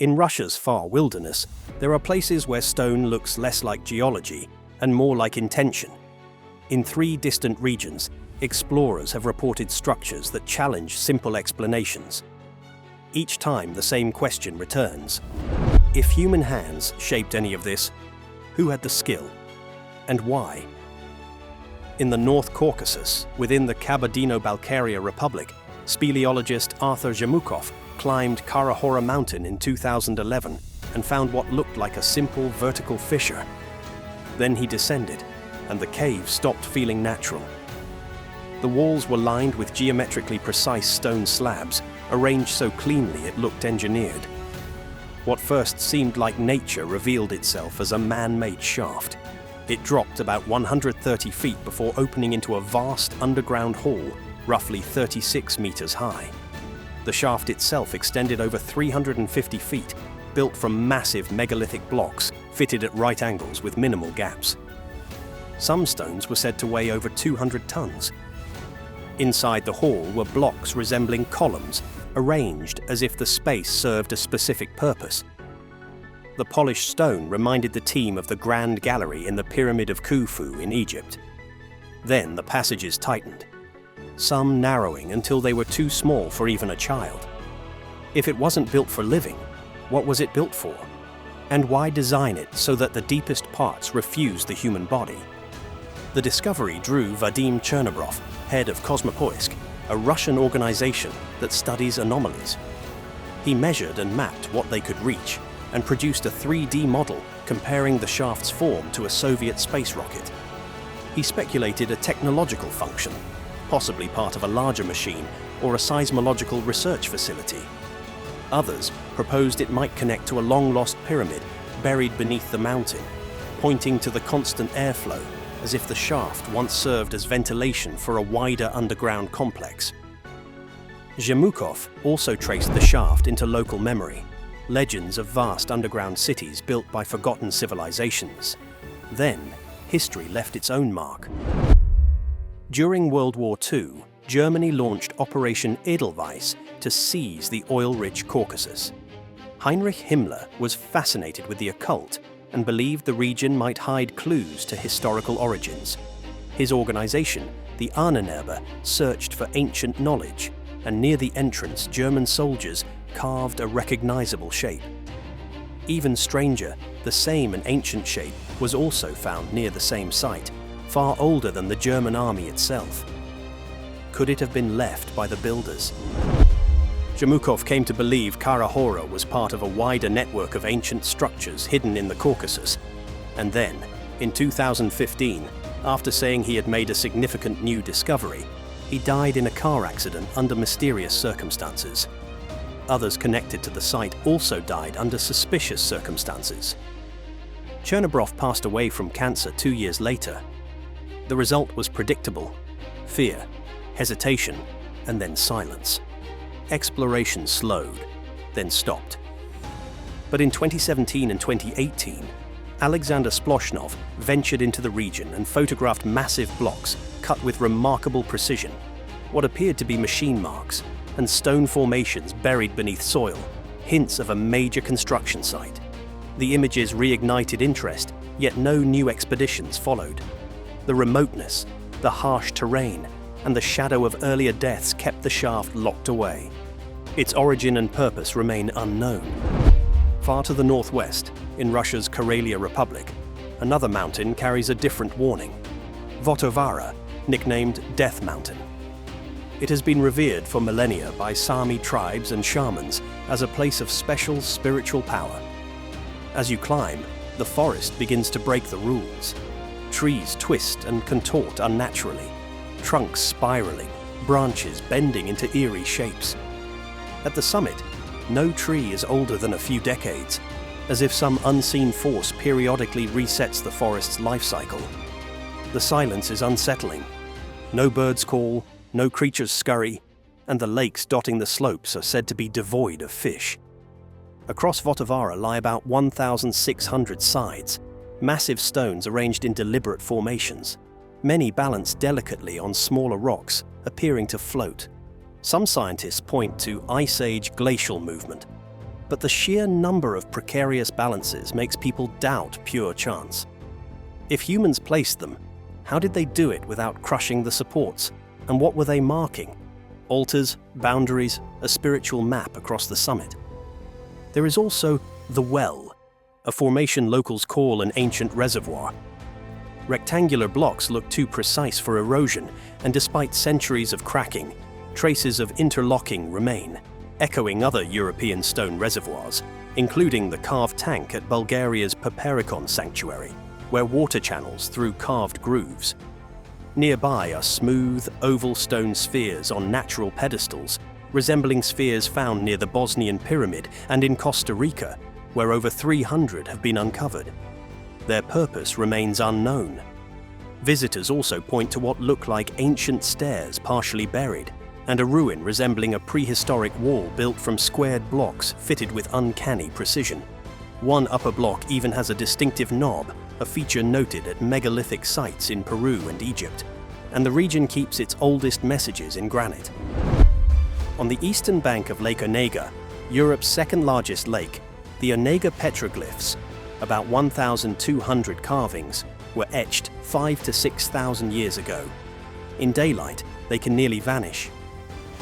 In Russia's far wilderness, there are places where stone looks less like geology and more like intention. In 3 distant regions, explorers have reported structures that challenge simple explanations. Each time the same question returns. If human hands shaped any of this, who had the skill? And why? In the North Caucasus, within the Kabardino-Balkaria Republic, speleologist Arthur Zhemukov climbed Karahora mountain in 2011 and found what looked like a simple vertical fissure. Then he descended, and the cave stopped feeling natural. The walls were lined with geometrically precise stone slabs, arranged so cleanly it looked engineered. What first seemed like nature revealed itself as a man-made shaft. It dropped about 130 feet before opening into a vast underground hall, roughly 36 meters high. The shaft itself extended over 350 feet, built from massive megalithic blocks fitted at right angles with minimal gaps. Some stones were said to weigh over 200 tons. Inside the hall were blocks resembling columns, arranged as if the space served a specific purpose. The polished stone reminded the team of the Grand Gallery in the Pyramid of Khufu in Egypt. Then the passages tightened, some narrowing until they were too small for even a child. If it wasn't built for living, what was it built for? And why design it so that the deepest parts refuse the human body? The discovery drew Vadim Chernobrov, head of Cosmopoisk, a Russian organization that studies anomalies. He measured and mapped what they could reach and produced a 3D model comparing the shaft's form to a Soviet space rocket. He speculated a technological function, possibly part of a larger machine or a seismological research facility. Others proposed it might connect to a long-lost pyramid buried beneath the mountain, pointing to the constant airflow, as if the shaft once served as ventilation for a wider underground complex. Zhemukov also traced the shaft into local memory, legends of vast underground cities built by forgotten civilizations. Then, history left its own mark. During World War II, Germany launched Operation Edelweiss to seize the oil-rich Caucasus. Heinrich Himmler was fascinated with the occult and believed the region might hide clues to historical origins. His organization, the Ahnenerbe, searched for ancient knowledge, and near the entrance, German soldiers carved a recognizable shape. Even stranger, the same and ancient shape was also found near the same site, far older than the German army itself. Could it have been left by the builders? Zhemukov came to believe Karahora was part of a wider network of ancient structures hidden in the Caucasus. And then, in 2015, after saying he had made a significant new discovery, he died in a car accident under mysterious circumstances. Others connected to the site also died under suspicious circumstances. Chernobrov passed away from cancer 2 years later. The result was predictable: fear, hesitation, and then silence. Exploration slowed, then stopped. But in 2017 and 2018, Alexander Sploshnov ventured into the region and photographed massive blocks cut with remarkable precision, what appeared to be machine marks, and stone formations buried beneath soil, hints of a major construction site. The images reignited interest, yet no new expeditions followed. The remoteness, the harsh terrain, and the shadow of earlier deaths kept the shaft locked away. Its origin and purpose remain unknown. Far to the northwest, in Russia's Karelia Republic, another mountain carries a different warning: Vottovara, nicknamed Death Mountain. It has been revered for millennia by Sami tribes and shamans as a place of special spiritual power. As you climb, the forest begins to break the rules. Trees twist and contort unnaturally, trunks spiraling, branches bending into eerie shapes. At the summit, no tree is older than a few decades, as if some unseen force periodically resets the forest's life cycle. The silence is unsettling. No birds call, no creatures scurry, and the lakes dotting the slopes are said to be devoid of fish. Across Vottovara lie about 1,600 sides, massive stones arranged in deliberate formations, many balanced delicately on smaller rocks, appearing to float. Some scientists point to Ice Age glacial movement. but the sheer number of precarious balances makes people doubt pure chance. If humans placed them, how did they do it without crushing the supports? And what were they marking? Altars, boundaries, a spiritual map across the summit. There is also the well, a formation locals call an ancient reservoir. Rectangular blocks look too precise for erosion, and despite centuries of cracking, traces of interlocking remain, echoing other European stone reservoirs, including the carved tank at Bulgaria's Paperikon sanctuary, where water channels through carved grooves. Nearby are smooth, oval stone spheres on natural pedestals, resembling spheres found near the Bosnian Pyramid and in Costa Rica, where over 300 have been uncovered. Their purpose remains unknown. Visitors also point to what look like ancient stairs partially buried, and a ruin resembling a prehistoric wall built from squared blocks fitted with uncanny precision. One upper block even has a distinctive knob, a feature noted at megalithic sites in Peru and Egypt, and the region keeps its oldest messages in granite. On the eastern bank of Lake Onega, Europe's second largest lake, the Onega petroglyphs, about 1,200 carvings, were etched 5,000 to 6,000 years ago. In daylight, they can nearly vanish.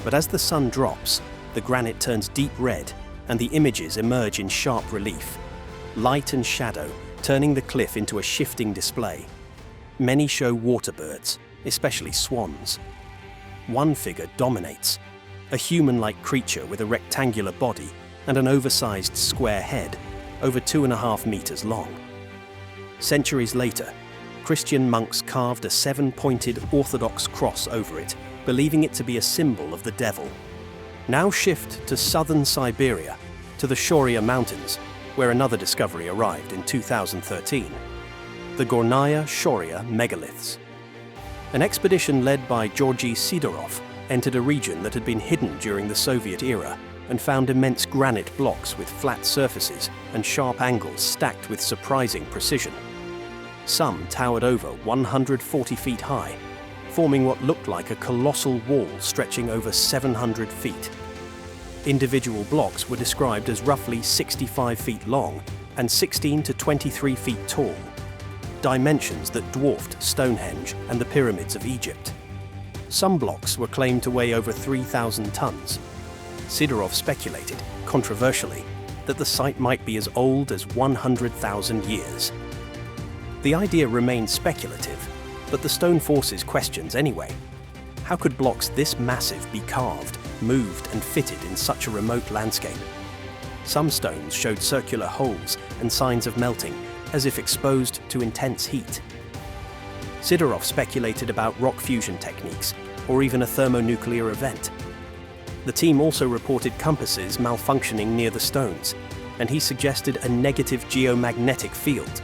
But as the sun drops, the granite turns deep red and the images emerge in sharp relief, light and shadow turning the cliff into a shifting display. Many show water birds, especially swans. One figure dominates, a human-like creature with a rectangular body and an oversized square head, over 2.5 meters long. Centuries later, Christian monks carved a 7-pointed Orthodox cross over it, believing it to be a symbol of the devil. Now shift to southern Siberia, to the Shorya Mountains, where another discovery arrived in 2013. The Gornaya Shorya megaliths. An expedition led by Georgy Sidorov entered a region that had been hidden during the Soviet era and found immense granite blocks with flat surfaces and sharp angles stacked with surprising precision. Some towered over 140 feet high, forming what looked like a colossal wall stretching over 700 feet. Individual blocks were described as roughly 65 feet long and 16 to 23 feet tall, dimensions that dwarfed Stonehenge and the pyramids of Egypt. Some blocks were claimed to weigh over 3,000 tons. Sidorov speculated, controversially, that the site might be as old as 100,000 years. The idea remains speculative, but the stone forces questions anyway. How could blocks this massive be carved, moved and fitted in such a remote landscape? Some stones showed circular holes and signs of melting, as if exposed to intense heat. Sidorov speculated about rock fusion techniques, or even a thermonuclear event. The team also reported compasses malfunctioning near the stones, and he suggested a negative geomagnetic field,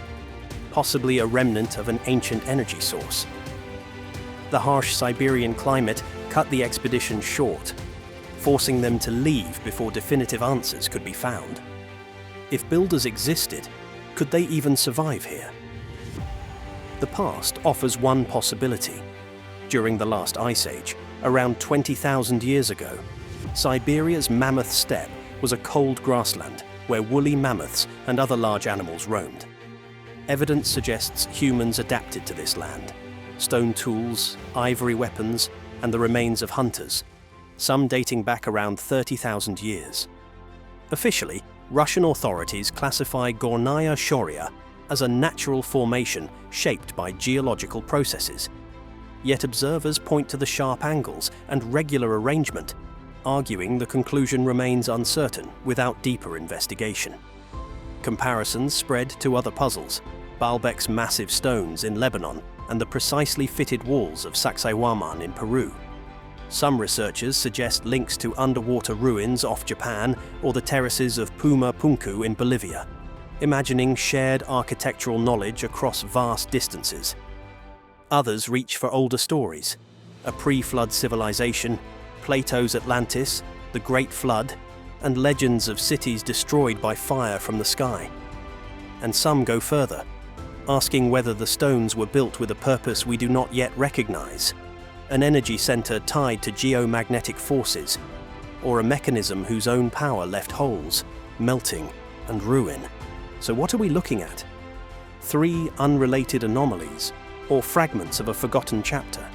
possibly a remnant of an ancient energy source. The harsh Siberian climate cut the expedition short, forcing them to leave before definitive answers could be found. If builders existed, could they even survive here? The past offers one possibility. During the last ice age, around 20,000 years ago, Siberia's mammoth steppe was a cold grassland where woolly mammoths and other large animals roamed. Evidence suggests humans adapted to this land. Stone tools, ivory weapons, and the remains of hunters, some dating back around 30,000 years. Officially, Russian authorities classify Gornaya Shorya as a natural formation shaped by geological processes. Yet observers point to the sharp angles and regular arrangement, arguing the conclusion remains uncertain without deeper investigation. Comparisons spread to other puzzles, Baalbek's massive stones in Lebanon and the precisely fitted walls of Sacsayhuaman in Peru. Some researchers suggest links to underwater ruins off Japan or the terraces of Puma Punku in Bolivia, imagining shared architectural knowledge across vast distances. Others reach for older stories, a pre-flood civilization, Plato's Atlantis, the Great Flood, and legends of cities destroyed by fire from the sky. And some go further, asking whether the stones were built with a purpose we do not yet recognize, an energy center tied to geomagnetic forces, or a mechanism whose own power left holes, melting, and ruin. So what are we looking at? 3 unrelated anomalies, or fragments of a forgotten chapter?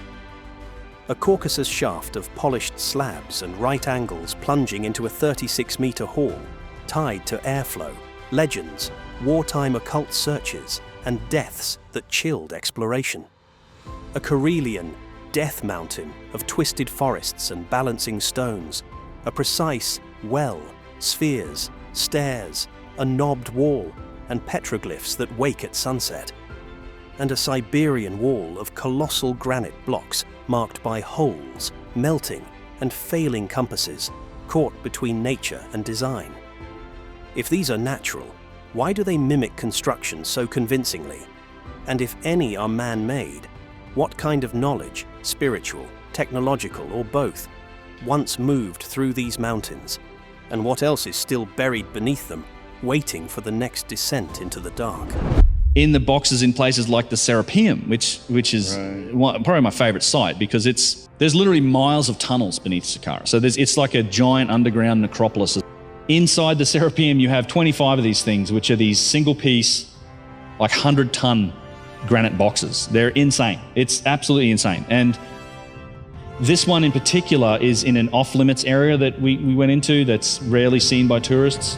A Caucasus shaft of polished slabs and right angles plunging into a 36-metre hall, tied to airflow, legends, wartime occult searches, and deaths that chilled exploration. A Karelian death mountain of twisted forests and balancing stones, a precise well, spheres, stairs, a knobbed wall, and petroglyphs that wake at sunset. And a Siberian wall of colossal granite blocks marked by holes, melting, and failing compasses, caught between nature and design. If these are natural, why do they mimic construction so convincingly? And if any are man-made, what kind of knowledge, spiritual, technological, or both, once moved through these mountains? And what else is still buried beneath them, waiting for the next descent into the dark? In the boxes in places like the Serapeum, which is probably my favorite site, because there's literally miles of tunnels beneath Saqqara. So it's like a giant underground necropolis. Inside the Serapeum, you have 25 of these things, which are these single-piece, like 100-ton granite boxes. They're insane. It's absolutely insane. And this one in particular is in an off-limits area that we went into that's rarely seen by tourists.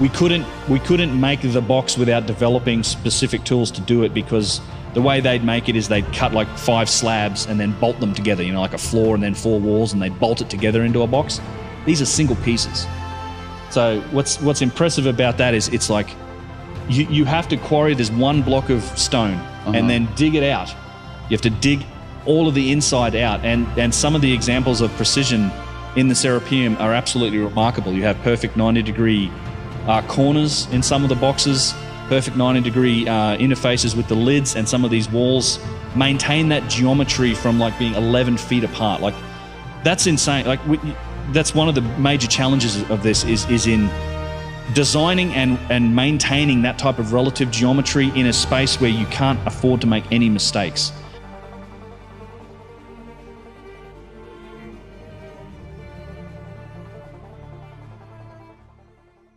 We couldn't make the box without developing specific tools to do it, because the way they'd make it is they'd cut like 5 slabs and then bolt them together, you know, like a floor and then 4 walls, and they'd bolt it together into a box. These are single pieces. So what's impressive about that is it's like you have to quarry this one block of stone and then dig it out. You have to dig all of the inside out, and some of the examples of precision in the Serapeum are absolutely remarkable. You have perfect 90-degree corners in some of the boxes, perfect 90-degree interfaces with the lids, and some of these walls maintain that geometry from like being 11 feet apart. Like, that's insane. Like, that's one of the major challenges of this is in designing and maintaining that type of relative geometry in a space where you can't afford to make any mistakes.